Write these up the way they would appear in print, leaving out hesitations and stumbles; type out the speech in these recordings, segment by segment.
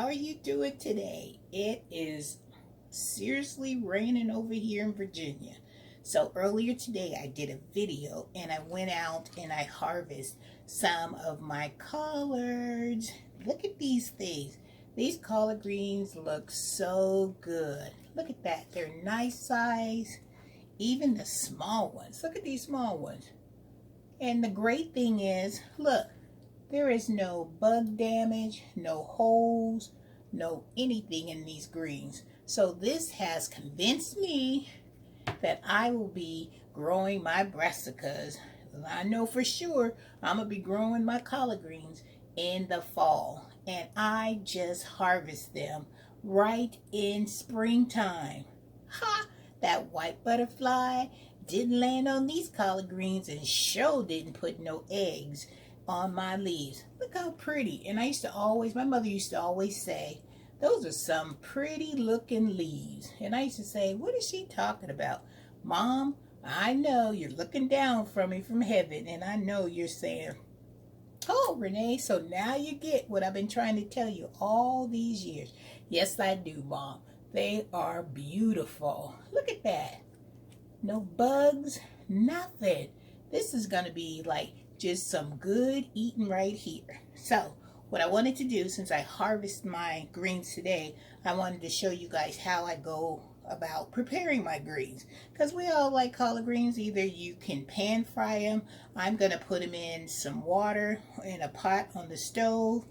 are you doing today? It is seriously raining over here in Virginia. So earlier today I did a video and I went out and I harvested some of my collards. Look at these things. These collard greens look so good. Look at that. They're nice size. Even the small ones. Look at these small ones. And the great thing is, look, there is no bug damage, no holes, no anything in these greens. So this has convinced me that I will be growing my brassicas. I know for sure I'm going to be growing my collard greens in the fall. And I just harvest them right in springtime. Ha! That white butterfly didn't land on these collard greens and sure didn't put no eggs on my leaves. Look how pretty. And my mother used to always say, those are some pretty looking leaves. And I used to say, what is she talking about? Mom, I know you're looking down from me from heaven, and I know you're saying, oh, Renee, so now you get what I've been trying to tell you all these years. Yes, I do, Mom. They are beautiful. Look at that. No bugs, nothing. This is going to be like just some good eating right here. So what I wanted to do, since I harvest my greens today, I wanted to show you guys how I go about preparing my greens, because we all like collard greens. Either you can pan fry them. I'm going to put them in some water in a pot on the stove.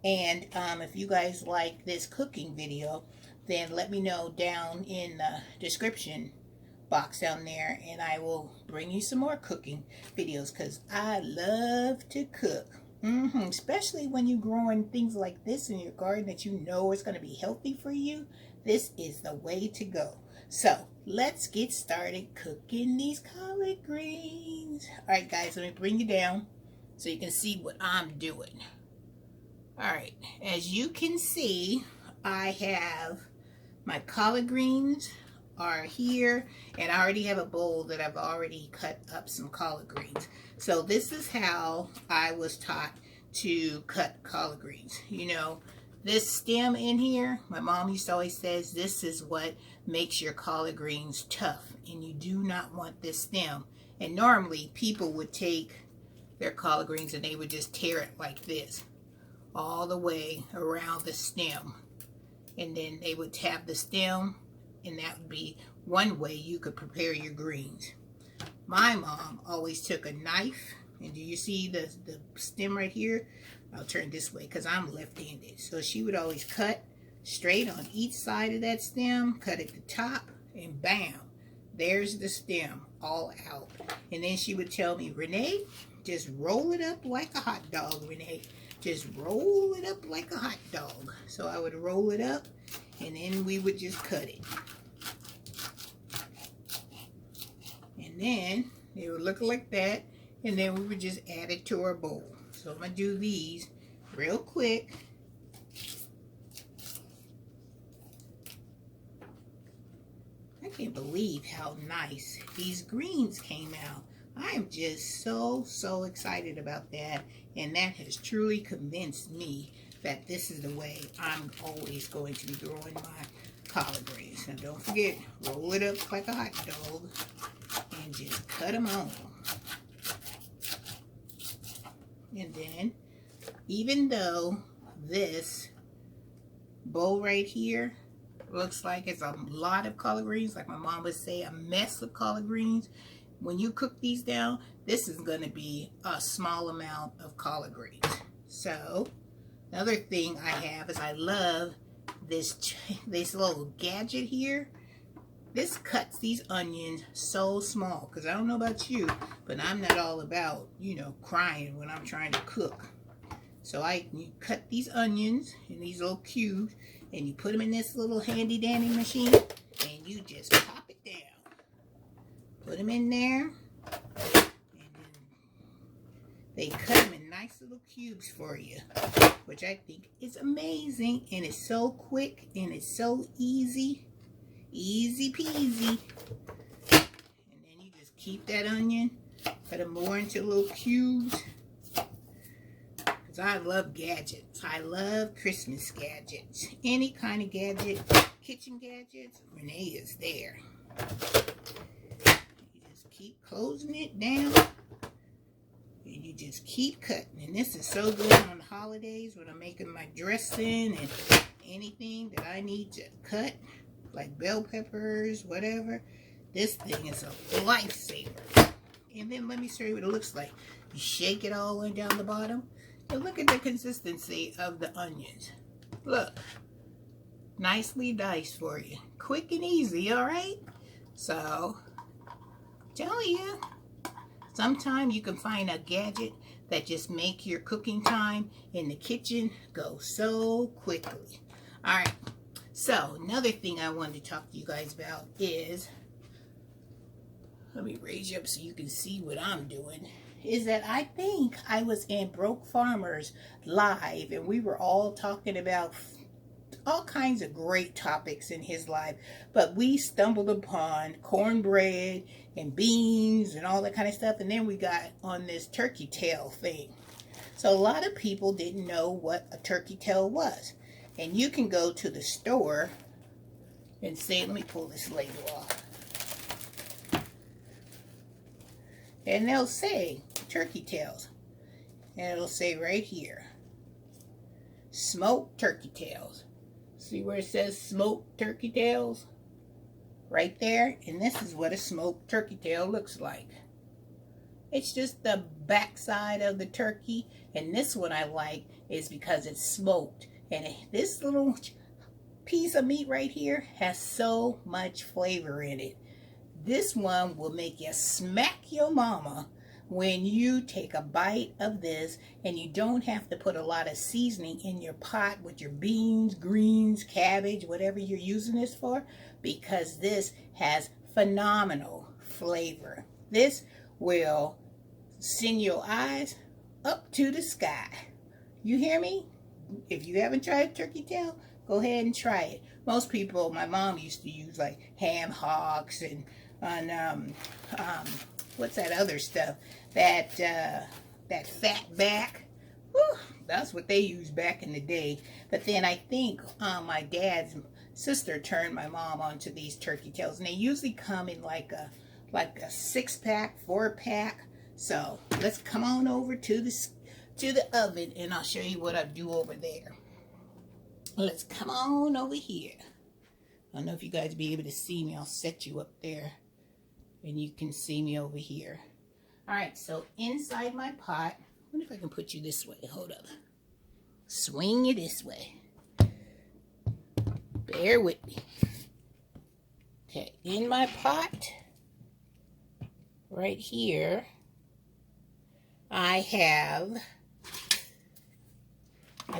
And if you guys like this cooking video, then let me know down in the description box down there, and I will bring you some more cooking videos, because I love to cook. Especially when you're growing things like this in your garden that you know is going to be healthy for you. This is the way to go. So let's get started cooking these collard greens. Alright guys, let me bring you down so you can see what I'm doing. Alright, as you can see, I have my collard greens are here, and I already have a bowl that I've already cut up some collard greens. So this is how I was taught to cut collard greens. You know, this stem in here, my mom used to always says this is what makes your collard greens tough, and you do not want this stem. And normally people would take their collard greens and they would just tear it like this all the way around the stem, and then they would have the stem, and that would be one way you could prepare your greens. My mom always took a knife, and do you see the stem right here? I'll turn this way because I'm left-handed. So she would always cut straight on each side of that stem, cut at the top, and bam, there's the stem all out. And then she would tell me, Renee, just roll it up like a hot dog, Renee. Just roll it up like a hot dog. So I would roll it up, and then we would just cut it. And then they would look like that, and then we would just add it to our bowl. So I'm going to do these real quick. I can't believe how nice these greens came out. I am just so excited about that, and that has truly convinced me that this is the way I'm always going to be growing my collard greens. Now don't forget, roll it up like a hot dog and just cut them on. And then, even though this bowl right here looks like it's a lot of collard greens, like my mom would say, a mess of collard greens, when you cook these down, this is going to be a small amount of collard greens. So another thing I have is I love this little gadget here. This cuts these onions so small, because I don't know about you, but I'm not all about, you know, crying when I'm trying to cook. So you cut these onions in these little cubes, and you put them in this little handy dandy machine, and you just pop it down. Put them in there, and then they cut them in nice little cubes for you, which I think is amazing, and it's so quick, and it's so easy. Easy peasy. And then you just keep that onion, cut them more into little cubes. I love gadgets. I love Christmas gadgets. Any kind of gadget, kitchen gadgets, Renee is there. You just keep closing it down. And you just keep cutting. And this is so good on the holidays when I'm making my dressing and anything that I need to cut, like bell peppers, whatever. This thing is a lifesaver. And then let me show you what it looks like. You shake it all the way down the bottom. And look at the consistency of the onions. Look. Nicely diced for you. Quick and easy, alright? So, tell you, sometimes you can find a gadget that just make your cooking time in the kitchen go so quickly. Alright, so another thing I wanted to talk to you guys about is, let me raise you up so you can see what I'm doing, is that I think I was in Broke Farmers live and we were all talking about all kinds of great topics in his life, but we stumbled upon cornbread and beans and all that kind of stuff, and then we got on this turkey tail thing. So a lot of people didn't know what a turkey tail was, and you can go to the store and say, let me pull this label off, and they'll say turkey tails, and it'll say right here, smoked turkey tails. See where it says smoked turkey tails? Right there. And this is what a smoked turkey tail looks like. It's just the backside of the turkey. And this one I like is because it's smoked. And this little piece of meat right here has so much flavor in it. This one will make you smack your mama when you take a bite of this, and you don't have to put a lot of seasoning in your pot with your beans, greens, cabbage, whatever you're using this for, because this has phenomenal flavor. This will send your eyes up to the sky. You hear me? If you haven't tried turkey tail, go ahead and try it. Most people, my mom used to use like ham hocks and what's that other stuff? That fat back. Whew, that's what they used back in the day. But then I think my dad's sister turned my mom onto these turkey tails, and they usually come in like a 6-pack, 4-pack. So let's come on over to the oven, and I'll show you what I do over there. Let's come on over here. I don't know if you guys will be able to see me. I'll set you up there, and you can see me over here. Alright, so inside my pot, I wonder if I can put you this way. Hold up. Swing you this way. Bear with me. Okay, in my pot, right here, I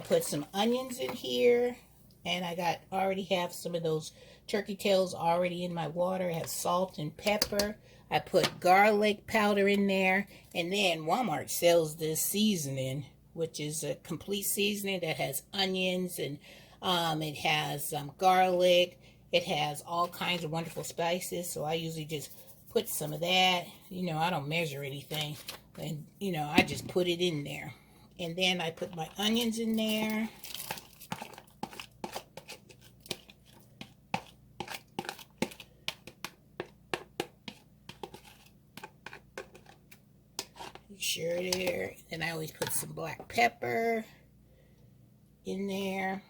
put some onions in here, and I already have some of those turkey tails already in my water. I have salt and pepper. I put garlic powder in there, and then Walmart sells this seasoning, which is a complete seasoning that has onions, and it has garlic. It has all kinds of wonderful spices, so I usually just put some of that. You know, I don't measure anything, and you know, I just put it in there. And then I put my onions in there. Sure there. And I always put some black pepper in there.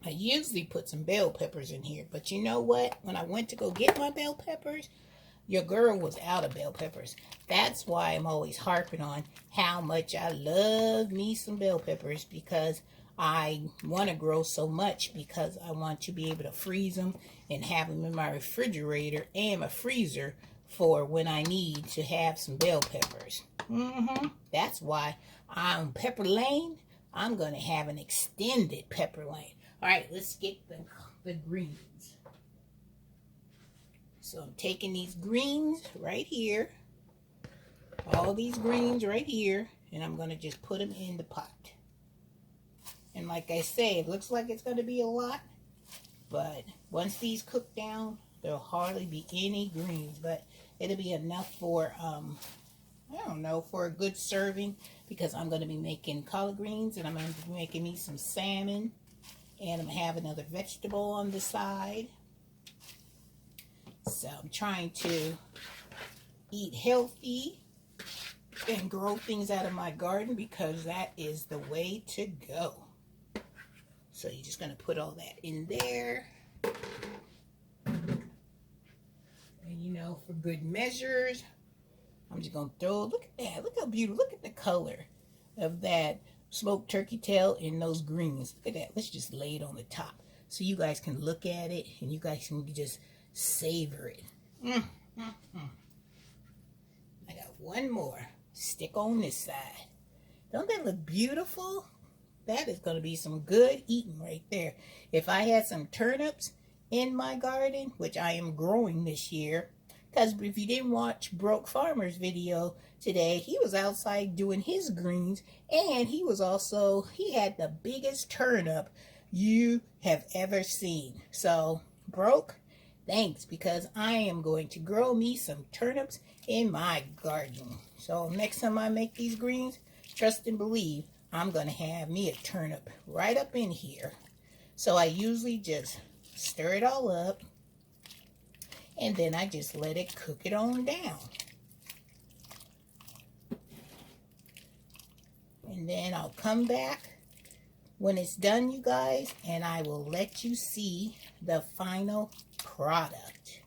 I usually put some bell peppers in here, but you know what? When I went to go get my bell peppers, your girl was out of bell peppers. That's why I'm always harping on how much I love me some bell peppers, because I want to grow so much, because I want to be able to freeze them and have them in my refrigerator and my freezer for when I need to have some bell peppers. That's why on Pepper Lane, I'm going to have an extended Pepper Lane. All right, let's get the greens. So I'm taking these greens right here, all these greens right here, and I'm going to just put them in the pot. And like I say, it looks like it's going to be a lot, but once these cook down, there'll hardly be any greens, but it'll be enough for, I I don't know, for a good serving, because I'm going to be making collard greens, and I'm going to be making me some salmon, and I'm going to have another vegetable on the side. So I'm trying to eat healthy and grow things out of my garden, because that is the way to go. So you're just going to put all that in there. And you know, for good measures, I'm just going to throw, look at that. Look how beautiful. Look at the color of that smoked turkey tail in those greens. Look at that. Let's just lay it on the top so you guys can look at it and you guys can just savor it. I got one more. Stick on this side. Don't that look beautiful? That is going to be some good eating right there. If I had some turnips in my garden, which I am growing this year, because if you didn't watch Broke Farmer's video today, he was outside doing his greens, and he had the biggest turnip you have ever seen. So, Broke, thanks, because I am going to grow me some turnips in my garden. So next time I make these greens, trust and believe, I'm going to have me a turnip right up in here. So I usually just stir it all up, and then I just let it cook it on down. And then I'll come back when it's done, you guys, and I will let you see the final product.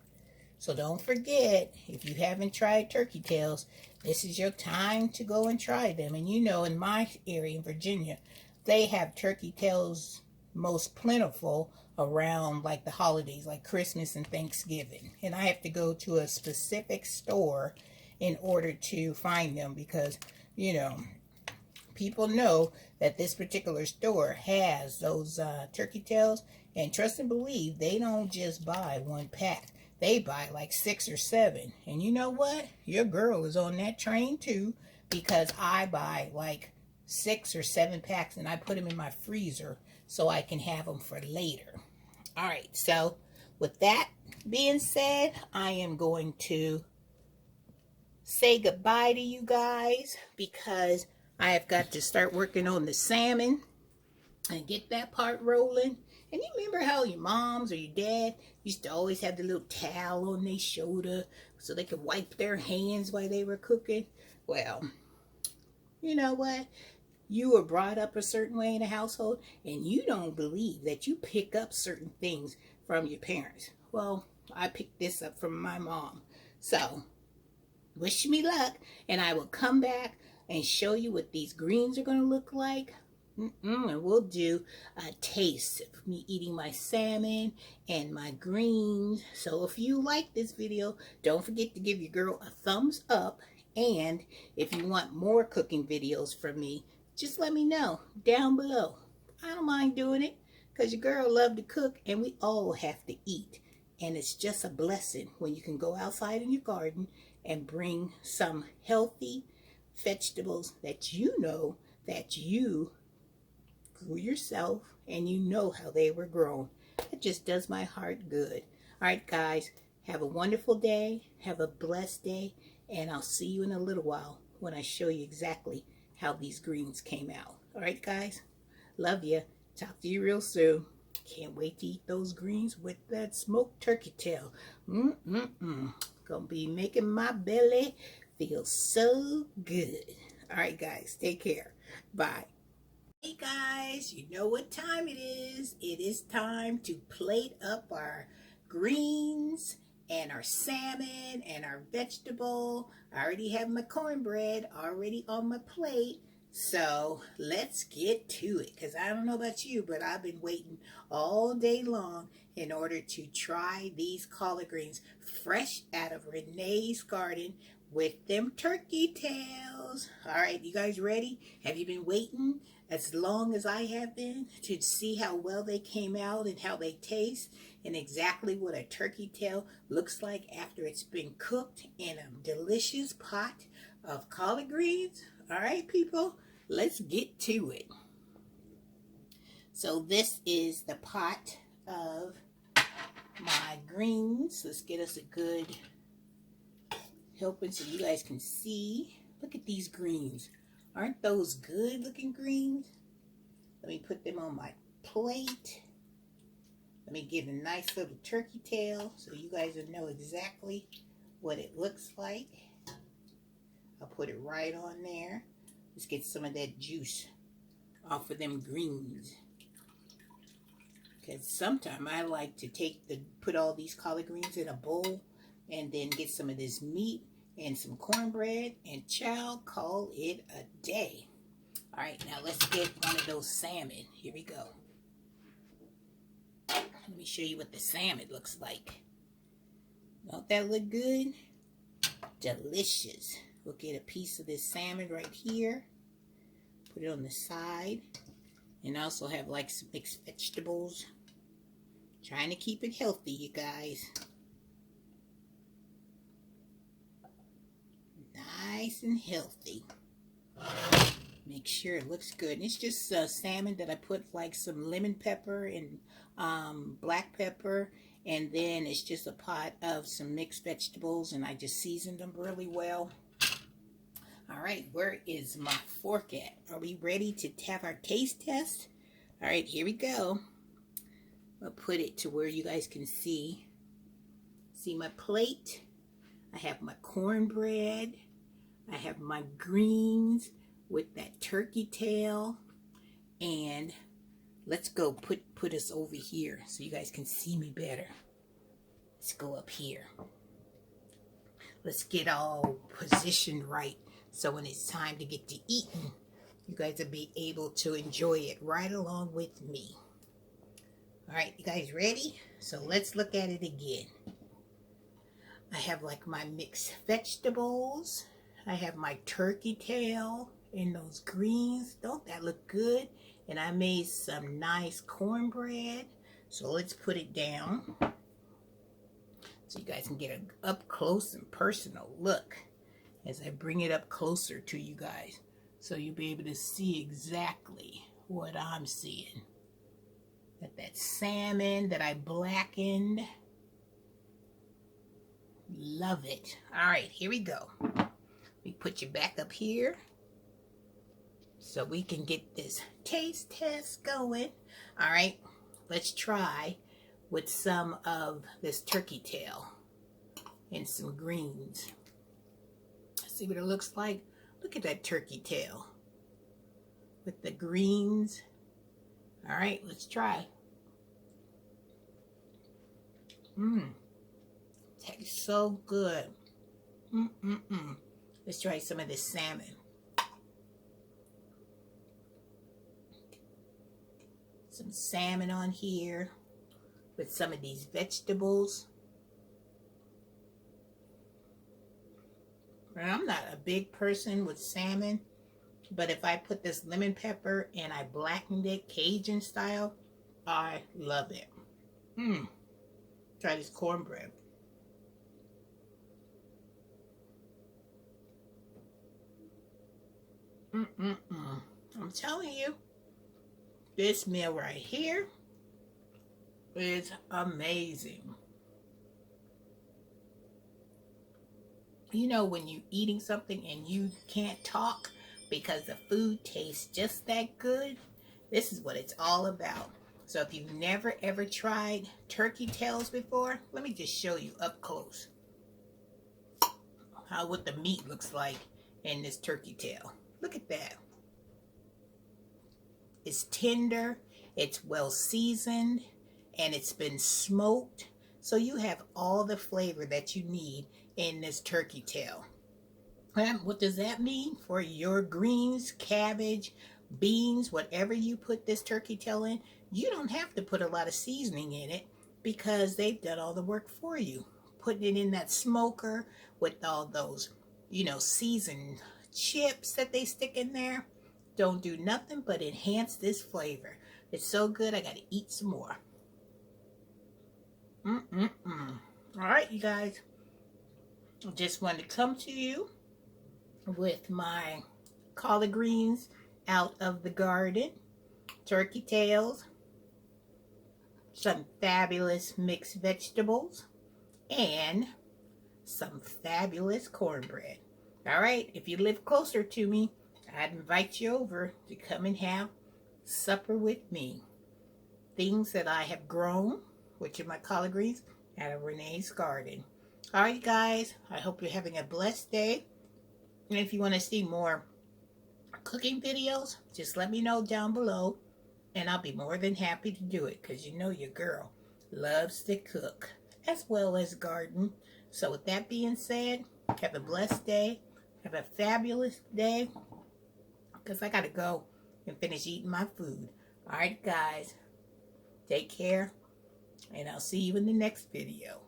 So don't forget, if you haven't tried turkey tails, this is your time to go and try them. And you know, in my area in Virginia, they have turkey tails most plentiful around like the holidays, like Christmas and Thanksgiving. And I have to go to a specific store in order to find them, because, you know, people know that this particular store has those turkey tails, and trust and believe, they don't just buy one pack. They buy like 6 or 7. And you know what? Your girl is on that train too, because I buy like 6 or 7 packs and I put them in my freezer so I can have them for later. All right, so with that being said, I am going to say goodbye to you guys, because I have got to start working on the salmon and get that part rolling. And you remember how your moms or your dad used to always have the little towel on their shoulder so they could wipe their hands while they were cooking? Well, you know what? You were brought up a certain way in a household, and you don't believe that you pick up certain things from your parents. Well, I picked this up from my mom. So, wish me luck, and I will come back and show you what these greens are going to look like. And we'll do a taste of me eating my salmon and my greens. So if you like this video, don't forget to give your girl a thumbs up. And if you want more cooking videos from me, just let me know down below. I don't mind doing it, because your girl loves to cook, and we all have to eat. And it's just a blessing when you can go outside in your garden and bring some healthy vegetables that you know that you grew yourself, and you know how they were grown. It just does my heart good. All right, guys, have a wonderful day. Have a blessed day. And I'll see you in a little while when I show you exactly how these greens came out. All right, guys, love you. Talk to you real soon. Can't wait to eat those greens with that smoked turkey tail. Gonna be making my belly feel so good. All right, guys, take care. Bye. Hey guys, you know what time it is. It is time to plate up our greens and our salmon and our vegetable. I already have my cornbread already on my plate. So let's get to it, because I don't know about you, but I've been waiting all day long in order to try these collard greens fresh out of Renee's garden with them turkey tails. All right, you guys ready? Have you been waiting as long as I have been to see how well they came out and how they taste and exactly what a turkey tail looks like after it's been cooked in a delicious pot of collard greens? All right, people, let's get to it. So this is the pot of my greens. Let's get us a good helping so you guys can see. Look at these greens. Aren't those good looking greens? Let me put them on my plate. Let me get a nice little turkey tail so you guys will know exactly what it looks like. I'll put it right on there. Let's get some of that juice off of them greens. Because sometimes I like to put all these collard greens in a bowl and then get some of this meat and some cornbread and call it a day. All right, now let's get one of those salmon. Here we go. Let me show you what the salmon looks like. Don't that look good? Delicious. We'll get a piece of this salmon right here. Put it on the side. And also have like some mixed vegetables. Trying to keep it healthy, you guys. Nice and healthy. Make sure it looks good. And it's just salmon that I put like some lemon pepper and black pepper. And then it's just a pot of some mixed vegetables. And I just seasoned them really well. All right, where is my fork at? Are we ready to have our taste test? All right, here we go. I'll put it to where you guys can see. See my plate? I have my cornbread. I have my greens with that turkey tail. And let's go put us over here so you guys can see me better. Let's go up here. Let's get all positioned right so when it's time to get to eating, you guys will be able to enjoy it right along with me. All right, you guys ready? So let's look at it again. I have like my mixed vegetables. I have my turkey tail and those greens. Don't that look good? And I made some nice cornbread. So let's put it down so you guys can get an up close and personal look as I bring it up closer to you guys. So you'll be able to see exactly what I'm seeing. That salmon that I blackened. Love it. All right, here we go. We put you back up here so we can get this taste test going. All right, let's try with some of this turkey tail and some greens. See what it looks like? Look at that turkey tail with the greens. All right, let's try. Tastes so good. Let's try some of this salmon. Some salmon on here with some of these vegetables. And I'm not a big person with salmon, but if I put this lemon pepper and I blackened it Cajun style, I love it. Try this cornbread. I'm telling you, this meal right here is amazing. You know when you're eating something and you can't talk because the food tastes just that good? This is what it's all about. So if you've never ever tried turkey tails before, let me just show you up close what the meat looks like in this turkey tail. Look at that. It's tender, it's well seasoned, and it's been smoked. So you have all the flavor that you need in this turkey tail. And what does that mean for your greens, cabbage, beans, whatever you put this turkey tail in? You don't have to put a lot of seasoning in it because they've done all the work for you. Putting it in that smoker with all those, seasoned chips that they stick in there don't do nothing but enhance this flavor. It's so good, I gotta eat some more. All right, you guys. I just wanted to come to you with my collard greens out of the garden, turkey tails, some fabulous mixed vegetables, and some fabulous cornbread. All right, if you live closer to me, I'd invite you over to come and have supper with me. Things that I have grown, which are my collard greens, out of Renee's garden. All right, guys, I hope you're having a blessed day. And if you want to see more cooking videos, just let me know down below, and I'll be more than happy to do it, because you know your girl loves to cook as well as garden. So with that being said, have a blessed day. Have a fabulous day, because I got to go and finish eating my food. All right, guys, take care, and I'll see you in the next video.